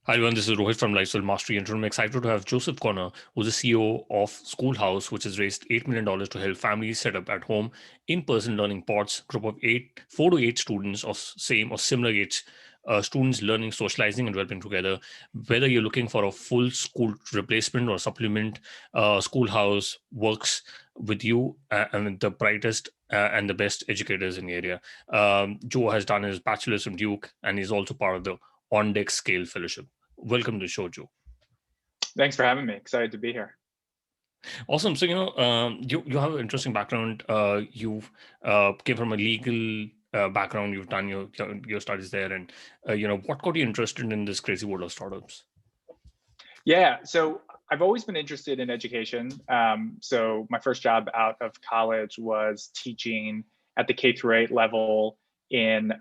Hi everyone, this is Rohit from Lifestyle Mastery, and I'm excited to have Joseph Connor, who's the CEO of SchoolHouse, which has raised $8 million to help families set up at home in-person learning pods, group of 4 to 8 students of same or similar age, students learning, socializing, and developing together. Whether you're looking for a full school replacement or supplement, SchoolHouse works with you and the brightest and the best educators in the area. Joe has done his bachelor's from Duke, and he's also part of the OnDeck Scale Fellowship. Welcome to the show, Joe. Thanks for having me. Excited to be here. Awesome. So you have an interesting background. You came from a legal background. You've done your studies there, and what got you interested in this crazy world of startups? Yeah, so I've always been interested in education. So my first job out of college was teaching at the K through 8 level in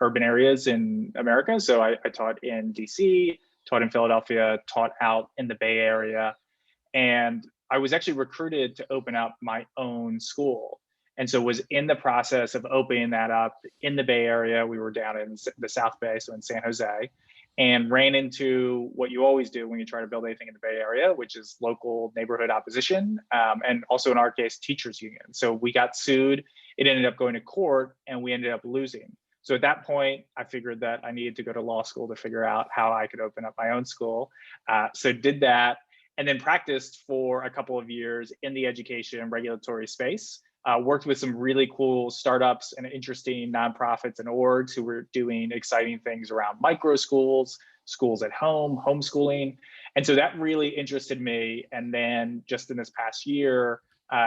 urban areas in America. So I taught in DC, taught in Philadelphia, taught out in the Bay Area. And I was actually recruited to open up my own school. And so was in the process of opening that up in the Bay Area. We were down in the South Bay, so in San Jose, and ran into what you always do when you try to build anything in the Bay Area, which is local neighborhood opposition, and also in our case, teachers union. So we got sued. It ended up going to court, and we ended up losing. So at that point, I figured that I needed to go to law school to figure out how I could open up my own school. So did that, and then practiced for a couple of years in the education regulatory space. Worked with some really cool startups and interesting nonprofits and orgs who were doing exciting things around microschools, schools at home, homeschooling. And so that really interested me. And then just in this past year,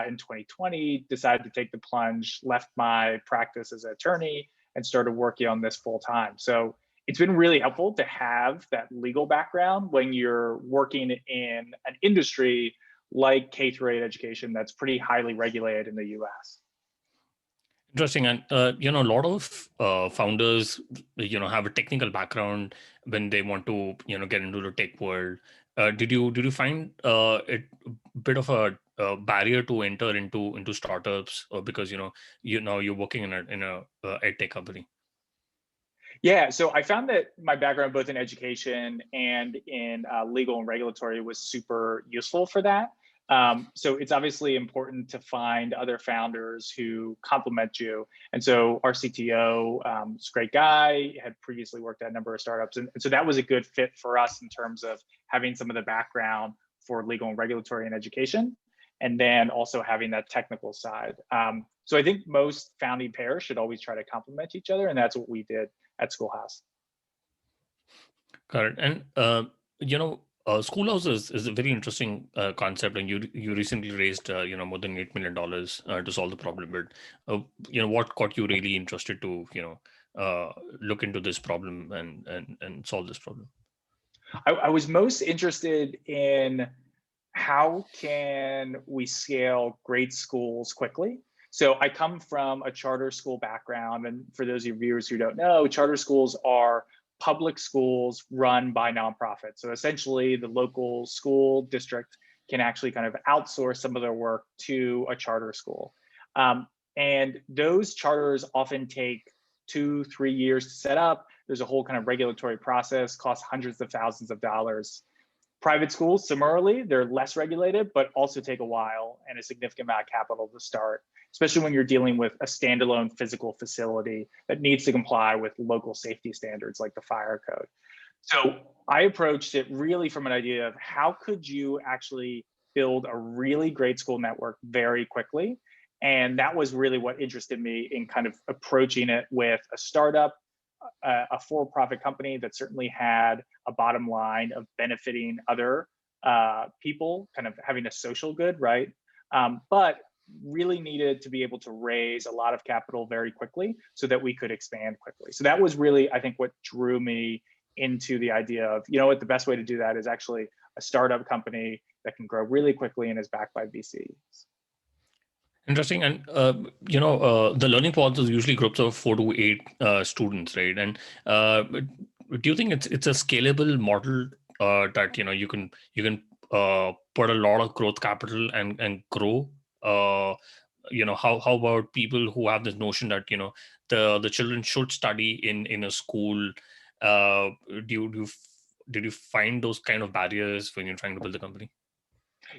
in 2020, decided to take the plunge, left my practice as an attorney, and started working on this full time. So it's been really helpful to have that legal background when you're working in an industry like K through 8 education that's pretty highly regulated in the US. Interesting, and a lot of founders, have a technical background when they want to, get into the tech world. Did you find it a bit of a barrier to enter into startups, because you're working in a ed tech company? Yeah, so I found that my background both in education and in legal and regulatory was super useful for that. So it's obviously important to find other founders who complement you. And so our CTO is a great guy, had previously worked at a number of startups. And so that was a good fit for us in terms of having some of the background for legal and regulatory and education, and then also having that technical side. So I think most founding pairs should always try to complement each other. And that's what we did at SchoolHouse. Correct. And Schoolhouse is a very interesting concept, and you recently raised more than $8 million to solve the problem. But what got you really interested to look into this problem and solve this problem? I was most interested in how can we scale great schools quickly. So I come from a charter school background, and for those of your viewers who don't know, charter schools are public schools run by nonprofits. So essentially the local school district can actually kind of outsource some of their work to a charter school. And those charters often take 2-3 years to set up. There's a whole kind of regulatory process, costs hundreds of thousands of dollars. Private schools, similarly, they're less regulated, but also take a while and a significant amount of capital to start, especially when you're dealing with a standalone physical facility that needs to comply with local safety standards like the fire code. So I approached it really from an idea of how could you actually build a really great school network very quickly. And that was really what interested me in kind of approaching it with a startup, a for-profit company that certainly had a bottom line of benefiting other people, kind of having a social good, right? But really needed to be able to raise a lot of capital very quickly so that we could expand quickly. So that was really, I think, what drew me into the idea of, what the best way to do that is actually a startup company that can grow really quickly and is backed by VCs. Interesting. And the learning pods is usually groups of 4 to 8 students, right? And do you think it's a scalable model that you can put a lot of growth capital and grow? How about people who have this notion that the children should study in a school? Do you did you find those kind of barriers when you're trying to build the company?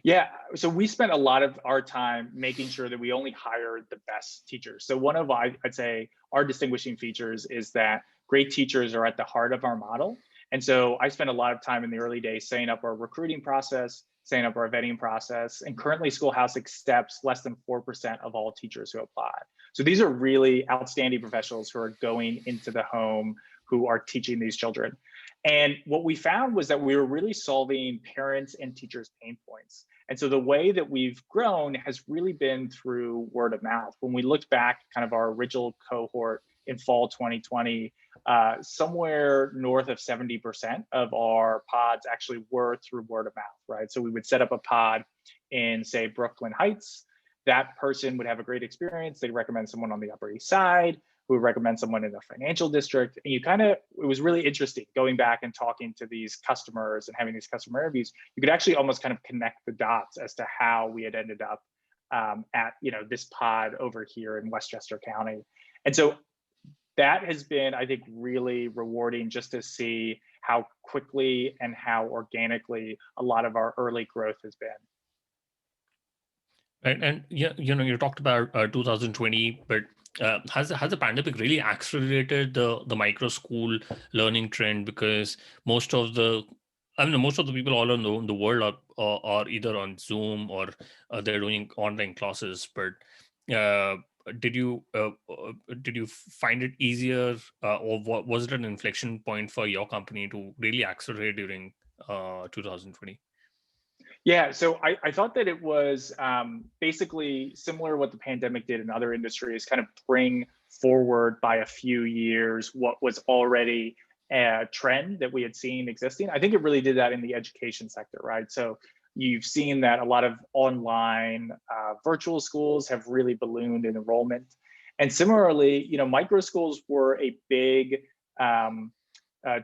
Yeah, so we spent a lot of our time making sure that we only hired the best teachers. So one of, I'd say, our distinguishing features is that great teachers are at the heart of our model. And so I spent a lot of time in the early days setting up our recruiting process, setting up our vetting process, and currently Schoolhouse accepts less than 4% of all teachers who apply. So these are really outstanding professionals who are going into the home, who are teaching these children. And what we found was that we were really solving parents and teachers' pain points. And so the way that we've grown has really been through word of mouth. When we looked back, kind of our original cohort in fall 2020, somewhere north of 70% of our pods actually were through word of mouth, right? So we would set up a pod in, say, Brooklyn Heights. That person would have a great experience. They'd recommend someone on the Upper East Side, who would recommend someone in the financial district. And it was really interesting going back and talking to these customers and having these customer interviews. You could actually almost kind of connect the dots as to how we had ended up at this pod over here in Westchester County. And so that has been, I think, really rewarding just to see how quickly and how organically a lot of our early growth has been. Right. And yeah, you talked about 2020, but has the pandemic really accelerated the micro school learning trend? Because most of the people all around the world are either on Zoom or they're doing online classes. But uh, did you find it easier, or was it an inflection point for your company to really accelerate during 2020? Yeah, so I thought that it was basically similar to what the pandemic did in other industries, kind of bring forward by a few years what was already a trend that we had seen existing. I think it really did that in the education sector, right? So you've seen that a lot of online virtual schools have really ballooned in enrollment. And similarly, micro schools were a big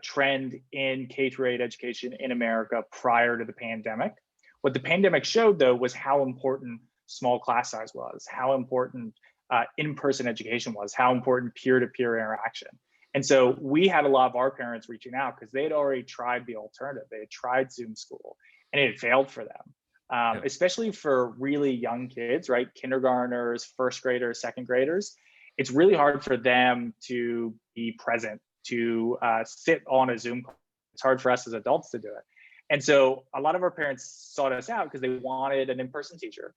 trend in K-8 education in America prior to the pandemic. What the pandemic showed, though, was how important small class size was, how important in-person education was, how important peer-to-peer interaction. And so we had a lot of our parents reaching out because they had already tried the alternative. They had tried Zoom school, and it had failed for them, especially for really young kids, right? Kindergartners, first graders, second graders. It's really hard for them to be present, to sit on a Zoom call. It's hard for us as adults to do it. And so a lot of our parents sought us out because they wanted an in-person teacher,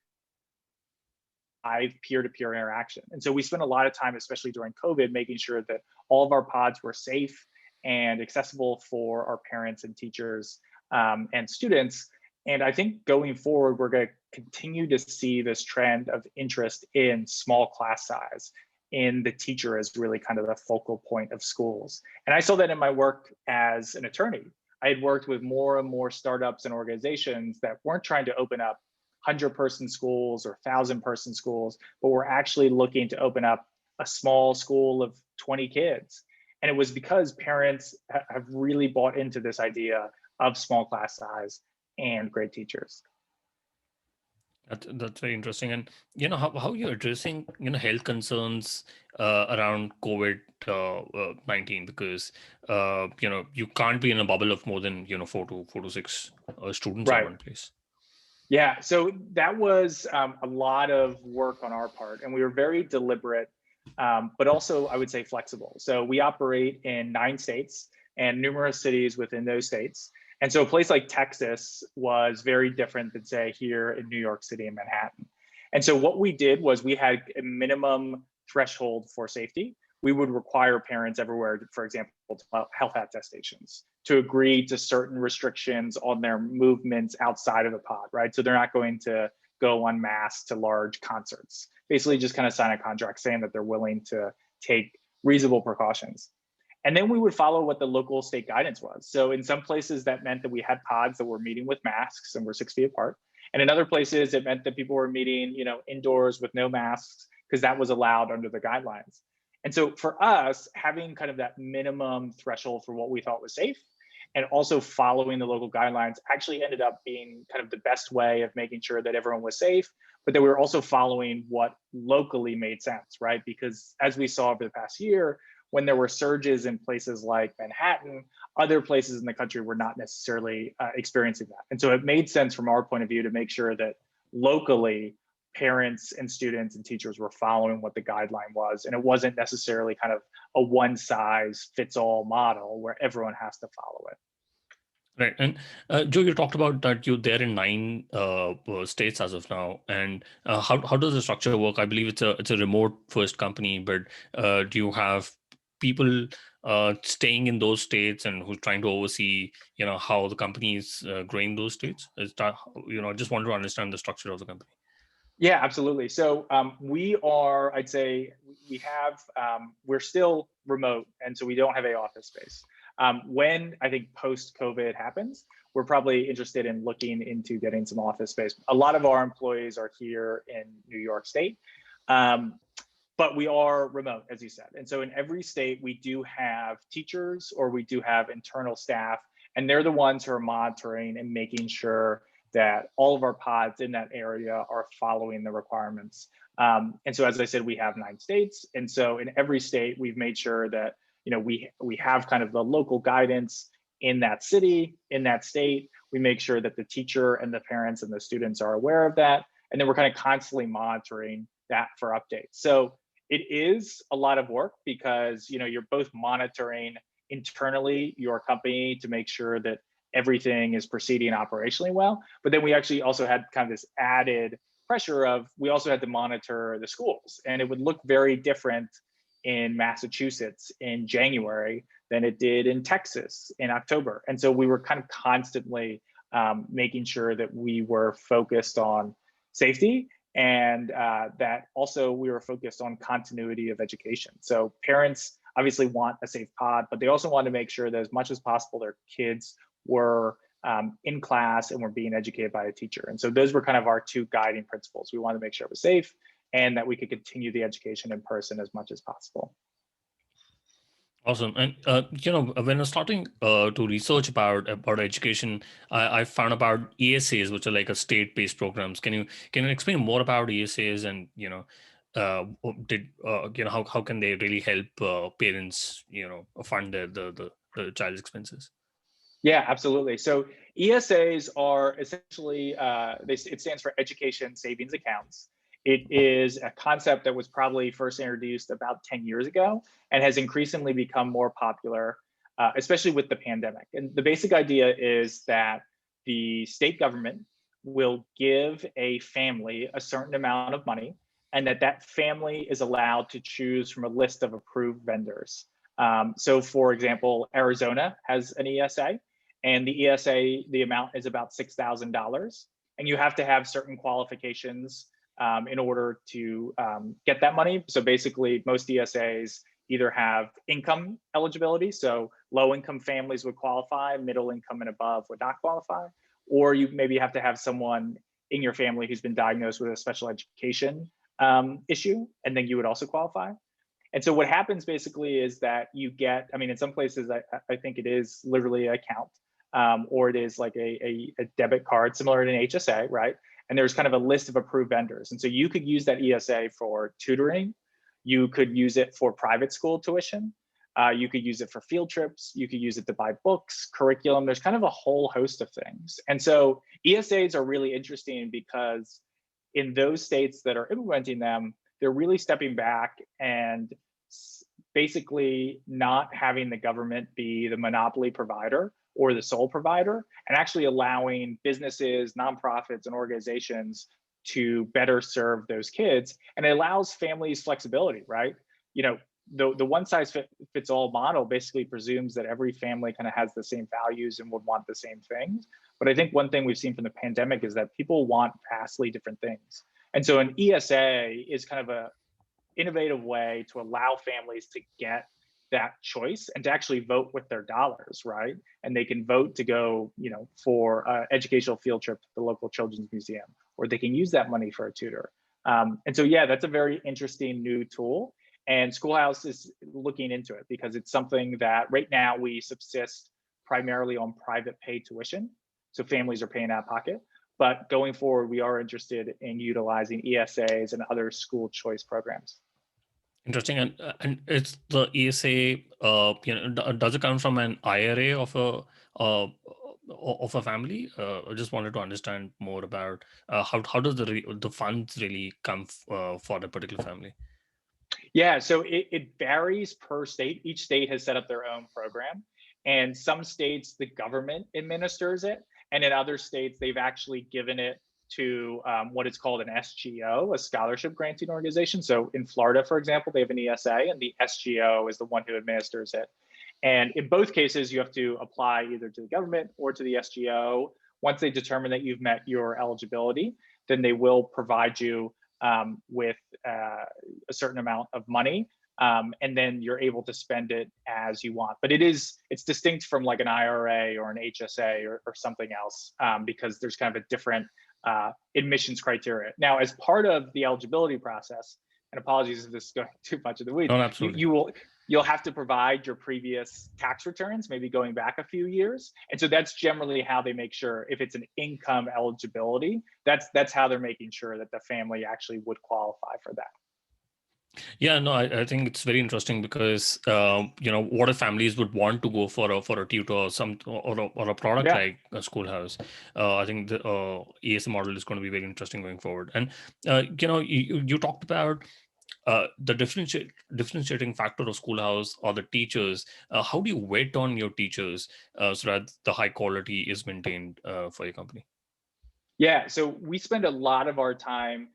peer-to-peer interaction. And so we spent a lot of time, especially during COVID, making sure that all of our pods were safe and accessible for our parents and teachers and students. And I think going forward, we're going to continue to see this trend of interest in small class size, in the teacher as really kind of the focal point of schools. And I saw that in my work as an attorney. I had worked with more and more startups and organizations that weren't trying to open up 100-person schools or 1,000-person schools, but were actually looking to open up a small school of 20 kids. And it was because parents have really bought into this idea of small class size and great teachers. That's very interesting. And how you're addressing health concerns around COVID-19, because you can't be in a bubble of more than four to six students in Right. one place. Yeah, so that was a lot of work on our part, and we were very deliberate, but also I would say flexible. So we operate in 9 states and numerous cities within those states. And so a place like Texas was very different than, say, here in New York City and Manhattan. And so what we did was we had a minimum threshold for safety. We would require parents everywhere, for example, to health attestations, to agree to certain restrictions on their movements outside of the pod, right? So they're not going to go en masse to large concerts. Basically just kind of sign a contract saying that they're willing to take reasonable precautions. And then we would follow what the local state guidance was. So in some places that meant that we had pods that were meeting with masks and were 6 feet apart. And in other places it meant that people were meeting, indoors with no masks because that was allowed under the guidelines. And so for us, having kind of that minimum threshold for what we thought was safe and also following the local guidelines actually ended up being kind of the best way of making sure that everyone was safe, but that we were also following what locally made sense, right? Because as we saw over the past year, when there were surges in places like Manhattan, other places in the country were not necessarily experiencing that. And so it made sense from our point of view to make sure that locally parents and students and teachers were following what the guideline was. And it wasn't necessarily kind of a one size fits all model where everyone has to follow it. Right. And Joe, you talked about that you're there in 9 states as of now. And how does the structure work? I believe it's a remote first company, but do you have people staying in those states and who's trying to oversee, how the company is growing those states? Is that, just want to understand the structure of the company. Yeah, absolutely. So we are, I'd say we have, we're still remote, and so we don't have a office space. When I think post-COVID happens, we're probably interested in looking into getting some office space. A lot of our employees are here in New York State, but we are remote, as you said. And so in every state, we do have teachers or we do have internal staff, and they're the ones who are monitoring and making sure that all of our pods in that area are following the requirements. And so, as I said, we have 9 states. And so in every state, we've made sure that we have kind of the local guidance in that city, in that state. We make sure that the teacher and the parents and the students are aware of that. And then we're kind of constantly monitoring that for updates. So it is a lot of work because you're both monitoring internally your company to make sure that everything is proceeding operationally well. But then we actually also had kind of this added pressure of, we also had to monitor the schools, and it would look very different in Massachusetts in January than it did in Texas in October. And so we were kind of constantly making sure that we were focused on safety, and that also we were focused on continuity of education. So parents obviously want a safe pod, but they also want to make sure that as much as possible their kids were in class and were being educated by a teacher. And so those were kind of our 2 guiding principles. We wanted to make sure it was safe and that we could continue the education in person as much as possible. Awesome. And when I was starting to research about education, I found about ESAs, which are like a state-based programs. Can you explain more about ESAs and how can they really help parents fund the child's expenses? Yeah, absolutely. So ESAs are essentially, it stands for Education Savings Accounts. It is a concept that was probably first introduced about 10 years ago and has increasingly become more popular, especially with the pandemic. And the basic idea is that the state government will give a family a certain amount of money, and that family is allowed to choose from a list of approved vendors. So for example, Arizona has an ESA, and the ESA, the amount is about $6,000. And you have to have certain qualifications in order to get that money. So basically, most ESAs either have income eligibility, so low income families would qualify, middle income and above would not qualify, or you maybe have to have someone in your family who's been diagnosed with a special education issue, and then you would also qualify. And so what happens basically is that you get, in some places, I think it is literally an account, or it is like a debit card, similar to an HSA, right? And there's kind of a list of approved vendors. And so you could use that ESA for tutoring. You could use it for private school tuition. You could use it for field trips. You could use it to buy books, curriculum. There's kind of a whole host of things. And so ESAs are really interesting because in those states that are implementing them, they're really stepping back and basically not having the government be the monopoly provider or the sole provider, and actually allowing businesses, nonprofits, and organizations to better serve those kids. And it allows families flexibility, right? The one size fits all model basically presumes that every family kind of has the same values and would want the same things. But I think one thing we've seen from the pandemic is that people want vastly different things. And so an ESA is kind of a innovative way to allow families to get that choice and to actually vote with their dollars, right? And they can vote to go, for an educational field trip to the local children's museum, or they can use that money for a tutor. And so, yeah, that's a very interesting new tool. And SchoolHouse is looking into it because it's something that right now we subsist primarily on private pay tuition. So families are paying out of pocket. But going forward, we are interested in utilizing ESAs and other school choice programs. Interesting. And it's the ESA. Does it come from an IRA of a family? I just wanted to understand more about how does the funds really come for the particular family? Yeah, so it varies per state. Each state has set up their own program. And some states, the government administers it. And in other states, they've actually given it to what is called an SGO, a scholarship granting organization. So in Florida, for example, they have an ESA, and the SGO is the one who administers it. And in both cases, you have to apply either to the government or to the SGO. Once they determine that you've met your eligibility, then they will provide you with a certain amount of money, and then you're able to spend it as you want. But it's distinct from like an IRA or an HSA or something else, because there's kind of a different admissions criteria. Now, as part of the eligibility process, and apologies if this is going too much of the weeds, No, absolutely. you'll have to provide your previous tax returns, maybe going back a few years. And so that's generally how they make sure, if it's an income eligibility, that's how they're making sure that the family actually would qualify for that. Yeah, no, I think it's very interesting because what if families would want to go for a tutor or a product Yeah. like a schoolhouse. I think the ESA model is going to be very interesting going forward. And you talked about the differentiating factor of schoolhouse or the teachers. How do you vet on your teachers so that the high quality is maintained for your company? Yeah, so we spend a lot of our time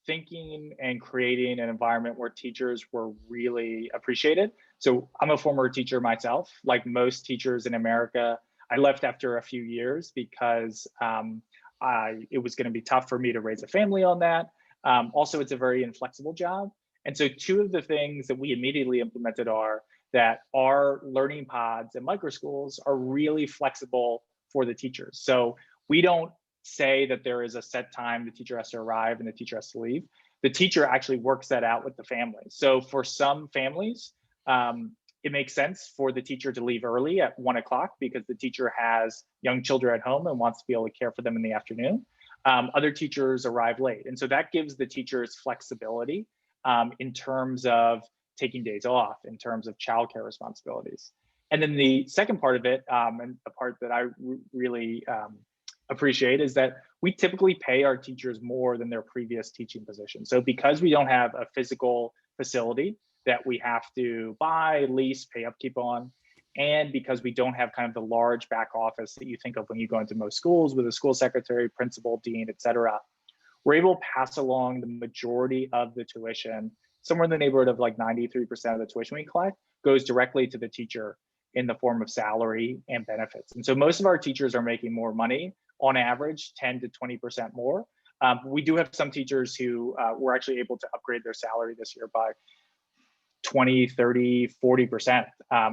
thinking and creating an environment where teachers were really appreciated. So I'm a former teacher myself. Like most teachers in America, I left after a few years because it was going to be tough for me to raise a family on that. Also, it's a very inflexible job. And so two of the things that we immediately implemented are that our learning pods and microschools are really flexible for the teachers. So we don't say that there is a set time the teacher has to arrive and the teacher has to leave. The teacher actually works that out with the family. So for some families, it makes sense for the teacher to leave early at 1 o'clock because the teacher has young children at home and wants to be able to care for them in the afternoon. Other teachers arrive late. And so that gives the teachers flexibility in terms of taking days off, in terms of childcare responsibilities. And then the second part of it, and the part that I really appreciate, is that we typically pay our teachers more than their previous teaching position. So because we don't have a physical facility that we have to buy, lease, pay upkeep on, and because we don't have kind of the large back office that you think of when you go into most schools with a school secretary, principal, dean, et cetera, we're able to pass along the majority of the tuition, somewhere in the neighborhood of like 93% of the tuition we collect goes directly to the teacher in the form of salary and benefits. And so most of our teachers are making more money, on average 10 to 20% more. We do have some teachers who were actually able to upgrade their salary this year by 20, 30, 40%.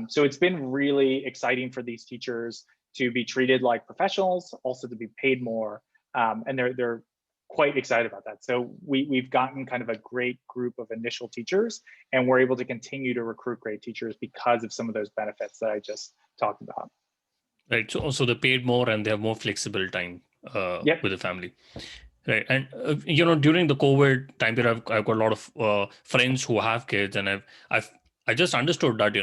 So it's been really exciting for these teachers to be treated like professionals, also to be paid more. And they're quite excited about that. So we've gotten kind of a great group of initial teachers, and we're able to continue to recruit great teachers because of some of those benefits that I just talked about. Right. So also they paid more and they have more flexible time Yep. with the family. Right. And, during the COVID time period, I've got a lot of friends who have kids, and I just understood that,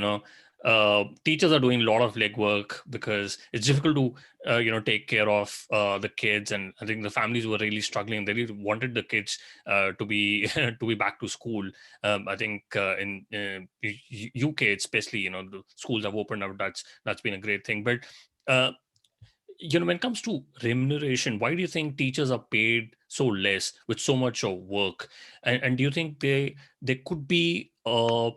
teachers are doing a lot of legwork because it's difficult to, take care of the kids. And I think the families were really struggling. They really wanted the kids to be to be back to school. I think in UK, especially, the schools have opened up. That's been a great thing. But when it comes to remuneration, why do you think teachers are paid so less with so much of work? And do you think they could be an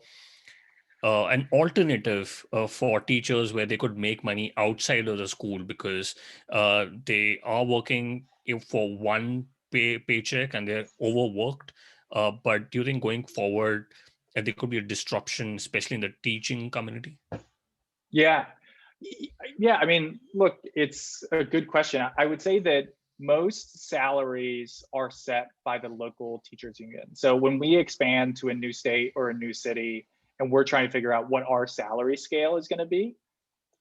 alternative for teachers where they could make money outside of the school because they are working for one paycheck and they're overworked? But do you think going forward there could be a disruption, especially in the teaching community? Yeah. Yeah, I mean, look, it's a good question. I would say that most salaries are set by the local teachers union. So when we expand to a new state or a new city and we're trying to figure out what our salary scale is going to be,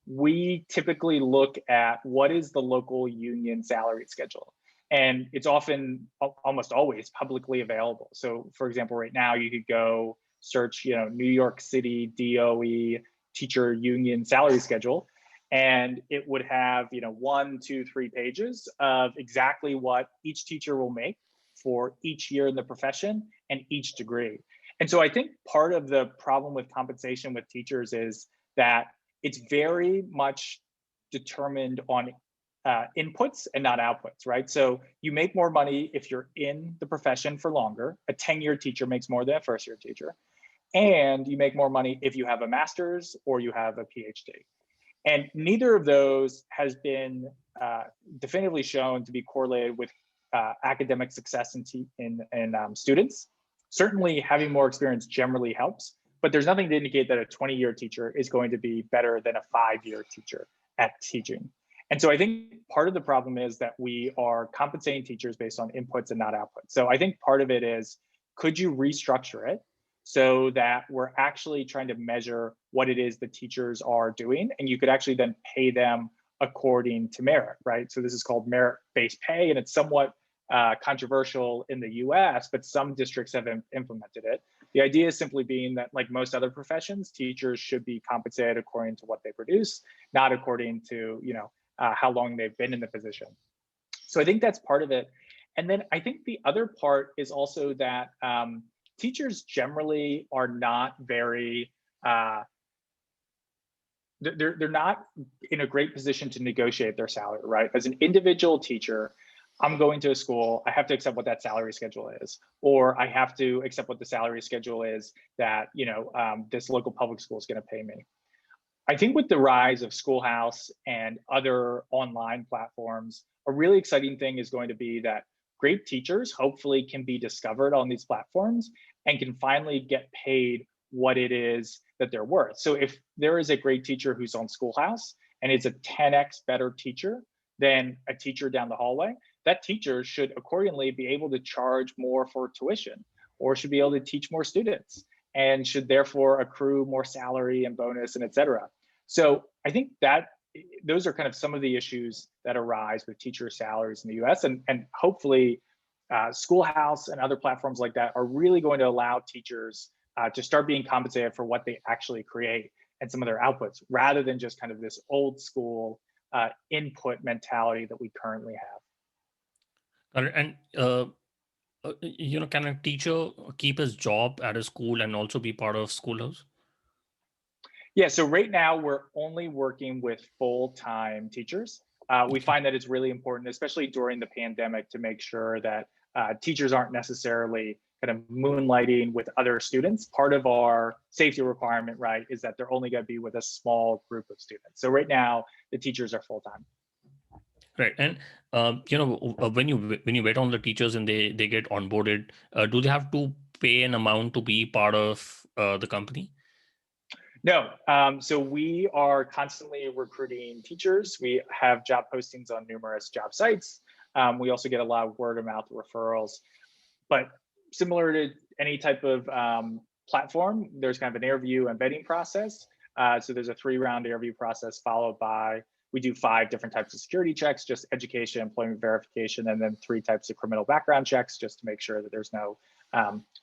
we typically look at what is the local union salary schedule. and it's often almost always publicly available. So for example, right now you could go search, New York City DOE teacher union salary schedule, and it would have, 1, 2, 3 pages of exactly what each teacher will make for each year in the profession and each degree. And so I think part of the problem with compensation with teachers is that it's very much determined on inputs and not outputs, right? So you make more money if you're in the profession for longer. A 10-year teacher makes more than a first-year teacher. And you make more money if you have a master's or you have a PhD. And neither of those has been definitively shown to be correlated with academic success in students. Certainly having more experience generally helps, but there's nothing to indicate that a 20-year teacher is going to be better than a 5-year teacher at teaching. And so I think part of the problem is that we are compensating teachers based on inputs and not outputs. So I think part of it is, could you restructure it so that we're actually trying to measure what it is the teachers are doing, and you could actually then pay them according to merit, right? So this is called merit-based pay, and it's somewhat controversial in the US, but some districts have implemented it. The idea is simply being that, like most other professions, teachers should be compensated according to what they produce, not according to, how long they've been in the position. So I think that's part of it. And then I think the other part is also that teachers generally are not very, they're not in a great position to negotiate their salary, right? As an individual teacher, I'm going to a school, I have to accept what that salary schedule is, or I have to accept what the salary schedule is that, this local public school is going to pay me. I think with the rise of SchoolHouse and other online platforms, a really exciting thing is going to be that great teachers hopefully can be discovered on these platforms and can finally get paid what it is that they're worth. So if there is a great teacher who's on SchoolHouse and is a 10x better teacher than a teacher down the hallway, that teacher should accordingly be able to charge more for tuition, or should be able to teach more students, and should therefore accrue more salary and bonus and et cetera. So I think that those are kind of some of the issues that arise with teacher salaries in the US, and hopefully SchoolHouse and other platforms like that are really going to allow teachers to start being compensated for what they actually create and some of their outputs, rather than just kind of this old school input mentality that we currently have. And can a teacher keep his job at a school and also be part of SchoolHouse? Yeah, so right now we're only working with full-time teachers. We find that it's really important, especially during the pandemic, to make sure that teachers aren't necessarily kind of moonlighting with other students. Part of our safety requirement, right, is that they're only going to be with a small group of students. So right now, the teachers are full-time. Right. And when you wait on the teachers and they get onboarded, do they have to pay an amount to be part of the company? No. So we are constantly recruiting teachers. We have job postings on numerous job sites. We also get a lot of word of mouth referrals. But similar to any type of platform, there's kind of an interview and vetting process. So there's a 3-round interview process followed by, we do 5 different types of security checks, just education, employment verification, and then 3 types of criminal background checks, just to make sure that there's no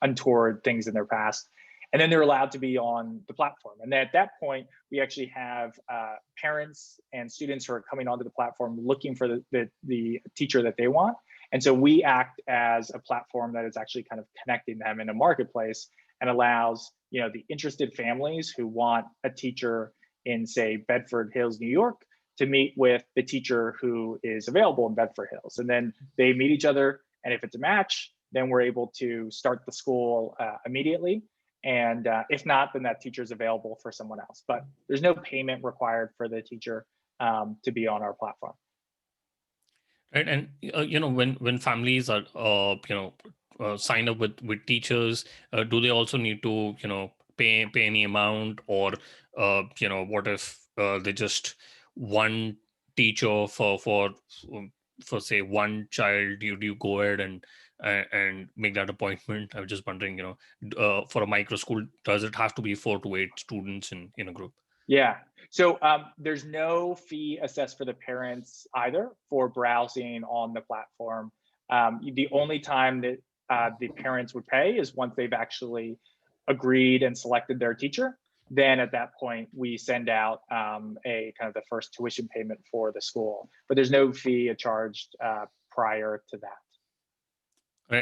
untoward things in their past. And then they're allowed to be on the platform. And at that point, we actually have parents and students who are coming onto the platform looking for the teacher that they want. And so we act as a platform that is actually kind of connecting them in a marketplace and allows, the interested families who want a teacher in, say, Bedford Hills, New York, to meet with the teacher who is available in Bedford Hills. And then they meet each other. And if it's a match, then we're able to start the school immediately. And if not, then that teacher is available for someone else. But there's no payment required for the teacher to be on our platform. Right. And when families are sign up with teachers, do they also need to pay any amount, or what if they just one teacher for say one child? Do you go ahead and make that appointment? I was just wondering, for a micro school, does it have to be 4 to 8 students in a group? Yeah. So there's no fee assessed for the parents either for browsing on the platform. The only time that the parents would pay is once they've actually agreed and selected their teacher. Then at that point, we send out a kind of the first tuition payment for the school, but there's no fee charged prior to that.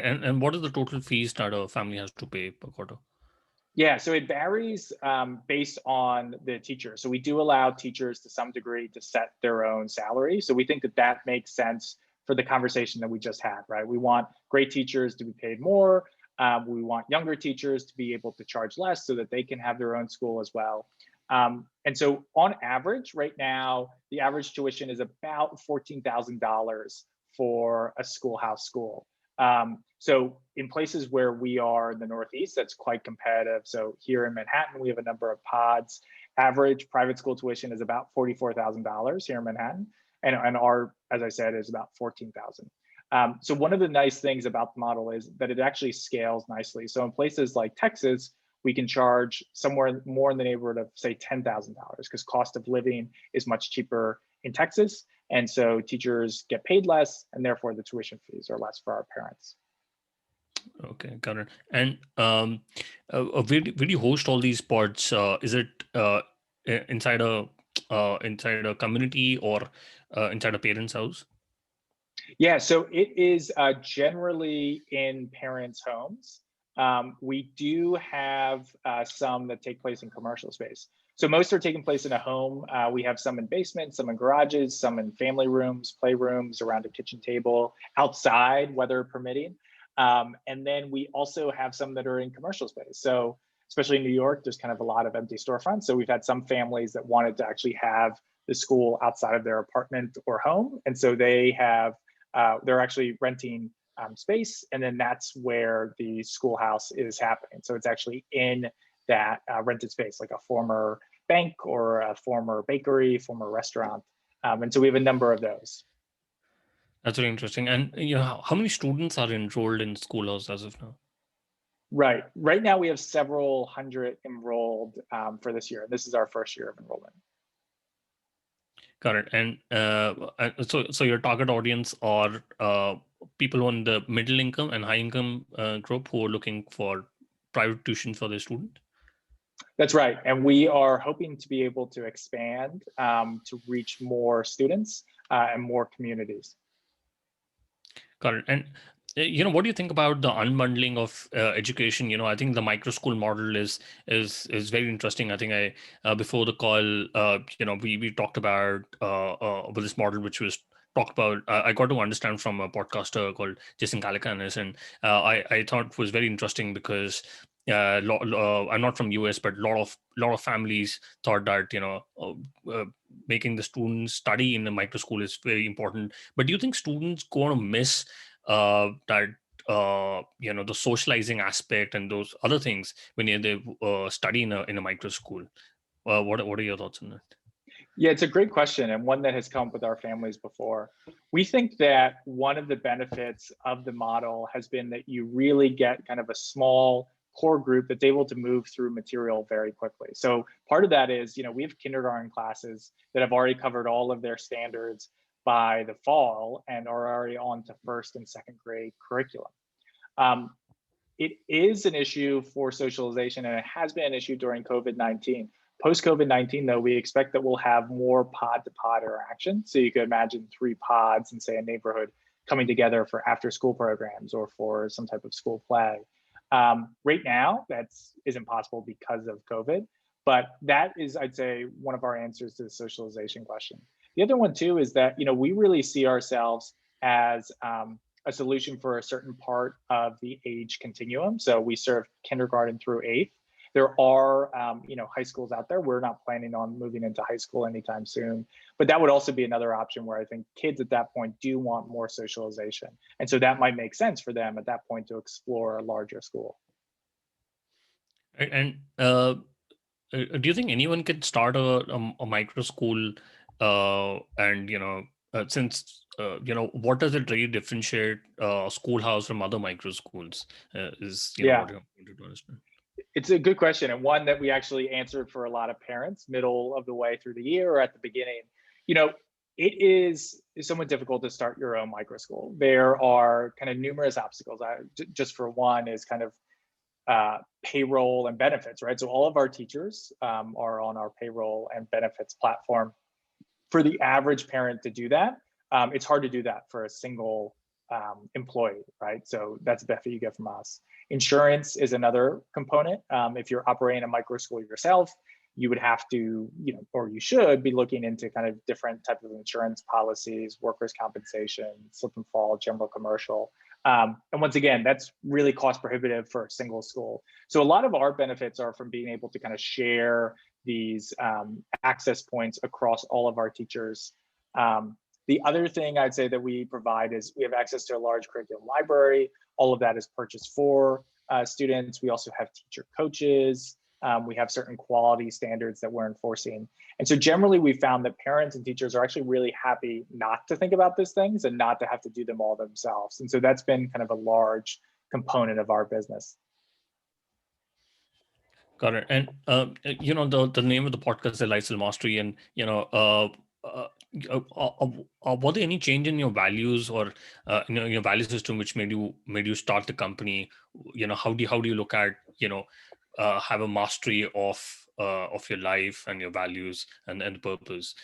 And what are the total fees that a family has to pay per quarter? Yeah, so it varies based on the teacher. So we do allow teachers to some degree to set their own salary. So we think that that makes sense for the conversation that we just had, right? We want great teachers to be paid more. We want younger teachers to be able to charge less so that they can have their own school as well. And so on average, right now, the average tuition is about $14,000 for a schoolhouse school. So in places where we are in the Northeast, that's quite competitive. So here in Manhattan, we have a number of pods. Average private school tuition is about $44,000 here in Manhattan. And our, as I said, is about 14,000. So one of the nice things about the model is that it actually scales nicely. So in places like Texas, we can charge somewhere more in the neighborhood of, say, $10,000 because cost of living is much cheaper in Texas. And so teachers get paid less, and therefore the tuition fees are less for our parents. Okay, got it. And where do you host all these pods? Is it inside a community or inside a parent's house? Yeah, so it is generally in parents' homes. We do have some that take place in commercial space. So most are taking place in a home. We have some in basements, some in garages, some in family rooms, playrooms, around a kitchen table, outside, weather permitting. And then we also have some that are in commercial space. So especially in New York, there's kind of a lot of empty storefronts. So we've had some families that wanted to actually have the school outside of their apartment or home. And so they have, they're actually renting space, and then that's where the schoolhouse is happening. So it's actually in that rented space, like a former bank or a former bakery, former restaurant. And so we have a number of those. That's very interesting. And how many students are enrolled in Schoolhouse as of now? Right. Right now we have several hundred enrolled for this year. This is our first year of enrollment. Got it. And so your target audience are people on the middle income and high income group who are looking for private tuition for their student? That's right. And we are hoping to be able to expand to reach more students and more communities. Got it. And what do you think about the unbundling of education? I think the microschool model is very interesting. I think before the call, we talked about this model, which was talked about. I got to understand from a podcaster called Jason Calacanis, and I thought it was very interesting because I'm not from US, but a lot of families thought that making the students study in the microschool is very important. But do you think students going to miss that the socializing aspect and those other things when they study in a microschool? What are your thoughts on that? Yeah, it's a great question, and one that has come up with our families before. We think that one of the benefits of the model has been that you really get kind of a small core group that's able to move through material very quickly. So part of that is, we have kindergarten classes that have already covered all of their standards by the fall and are already on to first and second grade curriculum. It is an issue for socialization, and it has been an issue during COVID-19. Post-COVID-19, though, we expect that we'll have more pod-to-pod interaction. So you could imagine 3 pods in, say, a neighborhood coming together for after-school programs or for some type of school play. Right now, that isn't possible because of COVID, but that is, I'd say, one of our answers to the socialization question. The other one, too, is that we really see ourselves as a solution for a certain part of the age continuum. So we serve kindergarten through 8th. There are, high schools out there. We're not planning on moving into high school anytime soon, but that would also be another option where I think kids at that point do want more socialization. And so that might make sense for them at that point to explore a larger school. And do you think anyone can start a micro school? And since what does it really differentiate Schoolhouse from other micro schools? Is Yeah. what you're wanted to understand. It's a good question, and one that we actually answered for a lot of parents middle of the way through the year or at the beginning. it is somewhat difficult to start your own micro school. There are kind of numerous obstacles. Just for one is kind of payroll and benefits, right? So all of our teachers are on our payroll and benefits platform. For the average parent to do that, it's hard to do that for a single employee, right? So that's the benefit you get from us. Insurance is another component. If you're operating a micro school yourself, you would have to, or you should be looking into kind of different types of insurance policies, workers' compensation, slip and fall, general commercial. And once again, that's really cost prohibitive for a single school. So a lot of our benefits are from being able to kind of share these access points across all of our teachers. The other thing I'd say that we provide is we have access to a large curriculum library. All of that is purchased for students. We also have teacher coaches. We have certain quality standards that we're enforcing. And so generally we found that parents and teachers are actually really happy not to think about these things and not to have to do them all themselves. And so that's been kind of a large component of our business. Got it. And the name of the podcast is Lifestyle Mastery, and were there any change in your values or your value system which made you start the company? How do you look at have a mastery of your life and your values and the purpose?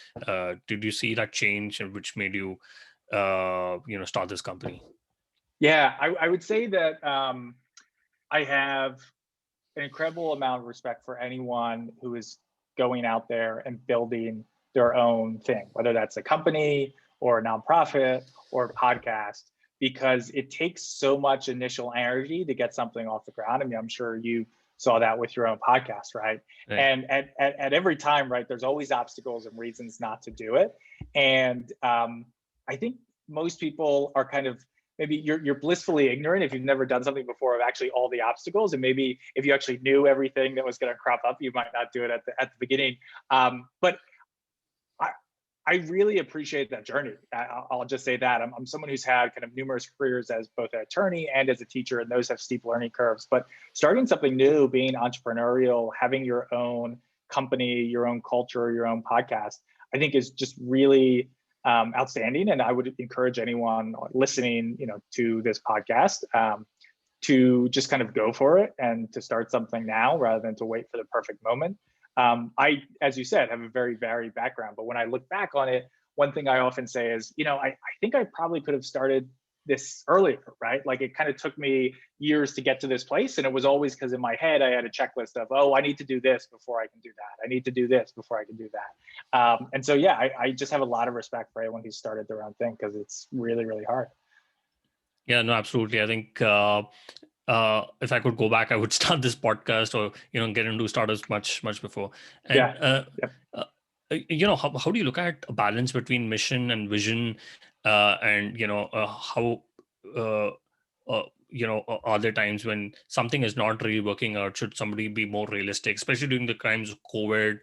Did you see that change, and which made you start this company? Yeah, I would say that I have an incredible amount of respect for anyone who is going out there and building their own thing, whether that's a company or a nonprofit or a podcast, because it takes so much initial energy to get something off the ground. I mean, I'm sure you saw that with your own podcast, right? And at every time, right, there's always obstacles and reasons not to do it. And I think most people are kind of, maybe you're blissfully ignorant if you've never done something before of actually all the obstacles. And maybe if you actually knew everything that was going to crop up, you might not do it at the beginning. But I really appreciate that journey. I'll just say that I'm someone who's had kind of numerous careers as both an attorney and as a teacher, and those have steep learning curves. But starting something new, being entrepreneurial, having your own company, your own culture, your own podcast, I think is just really outstanding. And I would encourage anyone listening, to this podcast to just kind of go for it and to start something now rather than to wait for the perfect moment. I, as you said, have a very varied background, but when I look back on it, one thing I often say is, I think I probably could have started this earlier, right? Like it kind of took me years to get to this place. And it was always because in my head, I had a checklist of, oh, I need to do this before I can do that. I need to do this before I can do that. And so, yeah, I just have a lot of respect for anyone who started their own thing because it's really, really hard. Yeah, no, absolutely. I think if I could go back, I would start this podcast or get into startups much before. And how do you look at a balance between mission and vision, and how are there times when something is not really working out? Should somebody be more realistic, especially during the times of COVID?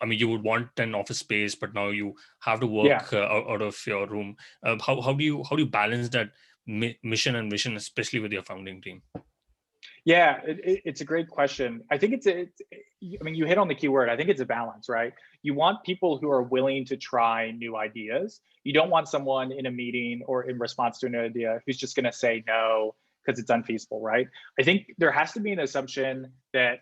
You would want an office space, but now you have to work out of your room. How do you balance that mission and vision, especially with your founding team? Yeah, it's a great question. I think you hit on the key word. I think it's a balance, right? You want people who are willing to try new ideas. You don't want someone in a meeting or in response to an idea who's just going to say no because it's unfeasible, right? I think there has to be an assumption that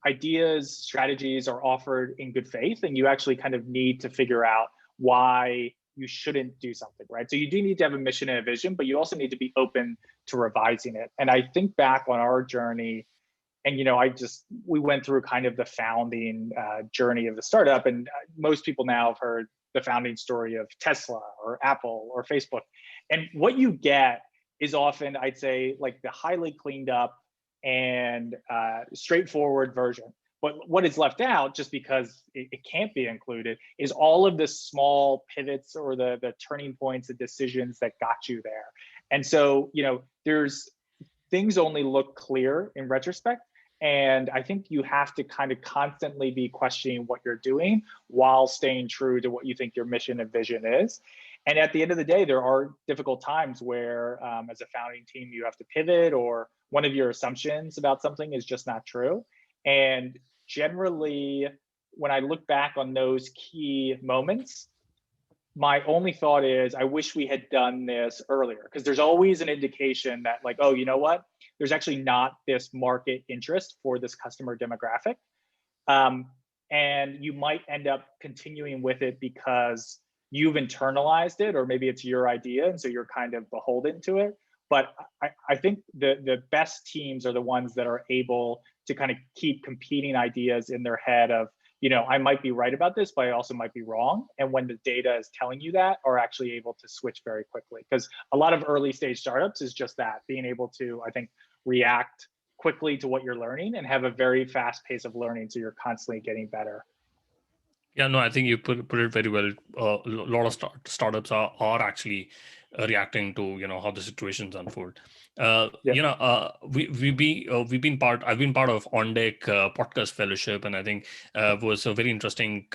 ideas, strategies are offered in good faith, and you actually kind of need to figure out why you shouldn't do something, right? So you do need to have a mission and a vision, but you also need to be open to revising it. And I think back on our journey, and we went through kind of the founding journey of the startup, and most people now have heard the founding story of Tesla or Apple or Facebook. And what you get is often, I'd say, like the highly cleaned up and straightforward version. But what is left out, just because it can't be included, is all of the small pivots or the turning points, the decisions that got you there. And so, there's things only look clear in retrospect. And I think you have to kind of constantly be questioning what you're doing while staying true to what you think your mission and vision is. And at the end of the day, there are difficult times where, as a founding team, you have to pivot, or one of your assumptions about something is just not true. And generally, when I look back on those key moments, my only thought is I wish we had done this earlier, because there's always an indication that like, oh, you know what? There's actually not this market interest for this customer demographic. And you might end up continuing with it because you've internalized it, or maybe it's your idea, and so you're kind of beholden to it. But I think the best teams are the ones that are able to kind of keep competing ideas in their head of, I might be right about this, but I also might be wrong. And when the data is telling you that, are actually able to switch very quickly. Because a lot of early stage startups is just that, being able to, I think, react quickly to what you're learning and have a very fast pace of learning, so you're constantly getting better. Yeah, no, I think you put it very well. A lot of startups are actually reacting to how the situations unfold. Yeah. I've been part of OnDeck podcast fellowship, and I think was a very interesting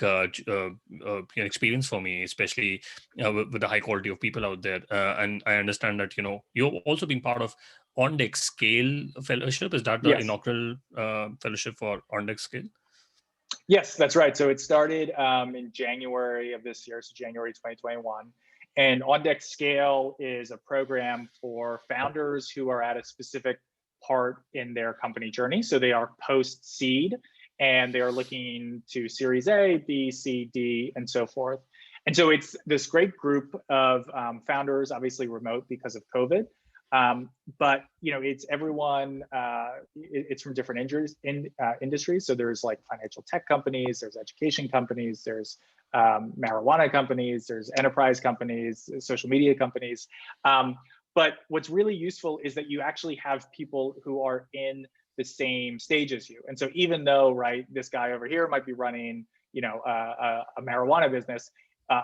experience for me, especially with the high quality of people out there. And I understand that you've also been part of OnDeck Scale fellowship. Is that the Yes. inaugural fellowship for OnDeck Scale? Yes, that's right. So it started in January of this year, so January 2021. And OnDeck Scale is a program for founders who are at a specific part in their company journey. So they are post-seed, and they are looking to Series A, B, C, D, and so forth. And so it's this great group of founders, obviously remote because of COVID. But it's everyone. It's from different industries. So there's like financial tech companies, there's education companies, there's marijuana companies, there's enterprise companies, social media companies. But what's really useful is that you actually have people who are in the same stage as you. And so even though, right, this guy over here might be running, a marijuana business,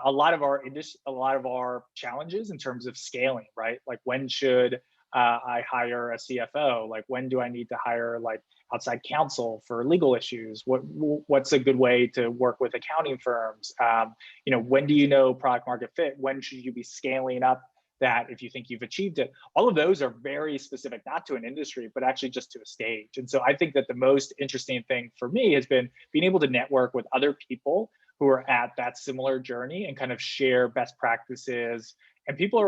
a lot of our challenges in terms of scaling, right? Like, when should I hire a CFO? Like, when do I need to hire like outside counsel for legal issues? What's a good way to work with accounting firms? When do you know product market fit? When should you be scaling up that if you think you've achieved it? All of those are very specific, not to an industry, but actually just to a stage. And so I think that the most interesting thing for me has been being able to network with other people who are at that similar journey and kind of share best practices. And people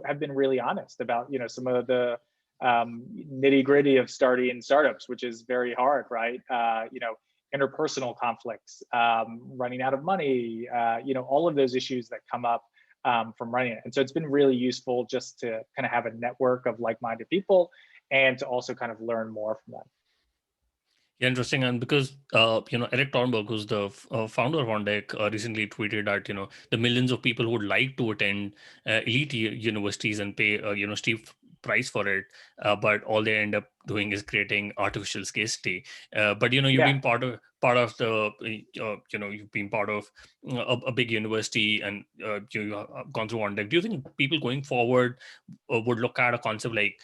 have been really honest about, some of the nitty gritty of starting startups, which is very hard, right? Interpersonal conflicts, running out of money, all of those issues that come up from running it. And so it's been really useful just to kind of have a network of like-minded people and to also kind of learn more from them. Yeah, interesting. And because Eric Thornburg, who's the founder of OnDeck, recently tweeted that the millions of people who would like to attend elite universities and pay steep price for it, but all they end up doing is creating artificial scarcity. But you've been part of the you've been part of a big university, and you have gone through OnDeck. Do you think people going forward would look at a concept like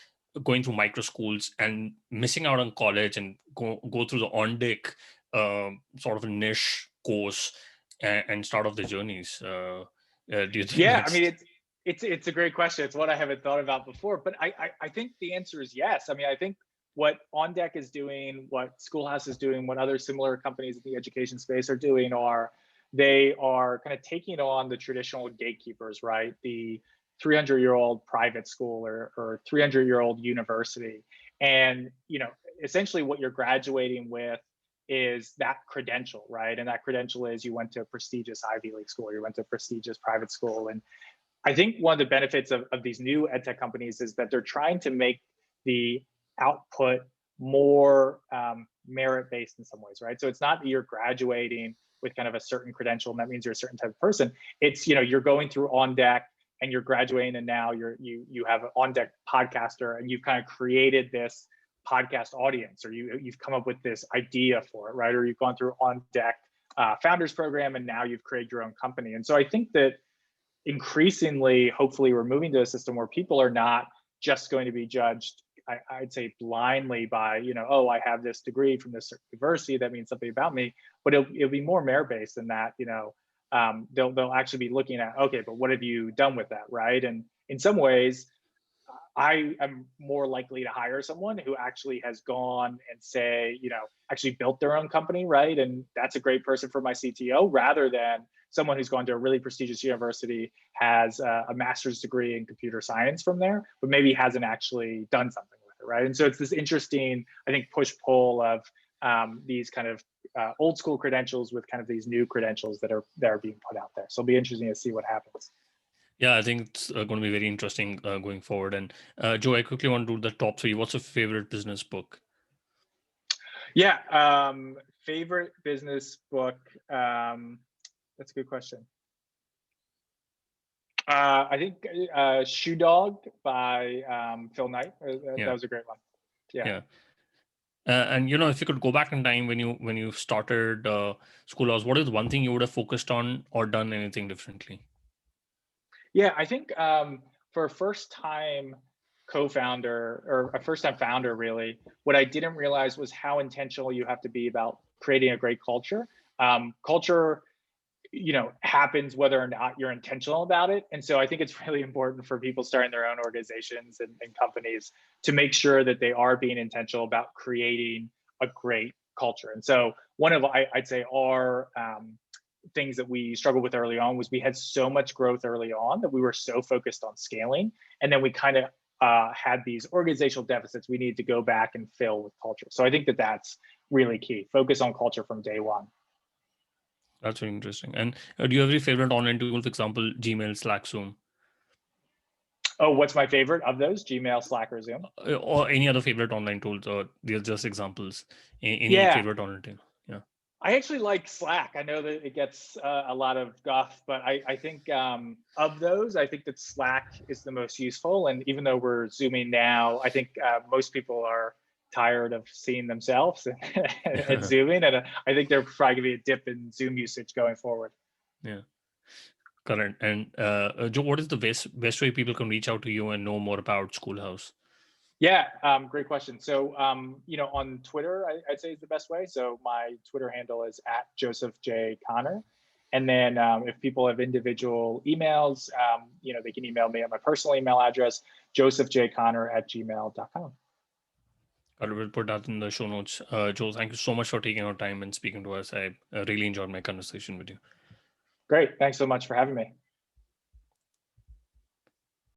going through microschools and missing out on college and go through the OnDeck sort of a niche course and start off the journeys? Do you think Yeah, I that's... mean, it's a great question. It's one I haven't thought about before, but I think the answer is yes. I mean, I think what OnDeck is doing, what SchoolHouse is doing, what other similar companies in the education space are doing they are kind of taking on the traditional gatekeepers, right? The 300-year-old private school or 300-year-old university. And, essentially what you're graduating with is that credential, right? And that credential is you went to a prestigious Ivy League school, you went to a prestigious private school. And I think one of the benefits of these new ed tech companies is that they're trying to make the output more merit-based in some ways, right? So it's not that you're graduating with kind of a certain credential and that means you're a certain type of person. It's, you're going through OnDeck and you're graduating, and now you have an OnDeck podcaster, and you've kind of created this podcast audience, or you've come up with this idea for it, right? Or you've gone through OnDeck founders program, and now you've created your own company. And so I think that increasingly, hopefully, we're moving to a system where people are not just going to be judged, I'd say, blindly by, oh, I have this degree from this university, that means something about me, but it'll be more merit-based than that. They'll actually be looking at, okay, but what have you done with that, right? And in some ways, I am more likely to hire someone who actually has gone and actually built their own company, right? And that's a great person for my CTO, rather than someone who's gone to a really prestigious university, has a master's degree in computer science from there, but maybe hasn't actually done something with it, right? And so it's this interesting, I think, push-pull of these kind of old school credentials with kind of these new credentials that are being put out there. So it'll be interesting to see what happens. Yeah, I think it's going to be very interesting going forward. And Joe, I quickly want to do the top three. What's your favorite business book? Yeah, favorite business book. That's a good question. I think Shoe Dog by Phil Knight. That was a great one. Yeah. And if you could go back in time when you started SchoolHouse, what is one thing you would have focused on or done anything differently? Yeah, I think for a first-time co-founder or a first-time founder, really, what I didn't realize was how intentional you have to be about creating a great culture. Culture, happens whether or not you're intentional about it. And so I think it's really important for people starting their own organizations and companies to make sure that they are being intentional about creating a great culture. And so one of, I'd say, our things that we struggled with early on was we had so much growth early on that we were so focused on scaling. And then we kind of had these organizational deficits we need to go back and fill with culture. So I think that that's really key. Focus on culture from day one. That's very interesting. And do you have any favorite online tool, for example, Gmail, Slack, Zoom? Oh, what's my favorite of those? Gmail, Slack, or Zoom? Or any other favorite online tools, or they're just examples. Any favorite online tool? Yeah. I actually like Slack. I know that it gets a lot of guff, but I think of those, I think that Slack is the most useful. And even though we're Zooming now, I think most people are tired of seeing themselves and Zooming. And I think there's probably gonna be a dip in Zoom usage going forward. Yeah. Correct. And Joe, what is the best way people can reach out to you and know more about SchoolHouse? Yeah, great question. So, on Twitter, I'd say is the best way. So my Twitter handle is @JosephJConnor. And then if people have individual emails, they can email me at my personal email address, josephjconnor@gmail.com. I will put that in the show notes. Joe, thank you so much for taking your time and speaking to us. I really enjoyed my conversation with you. Great. Thanks so much for having me.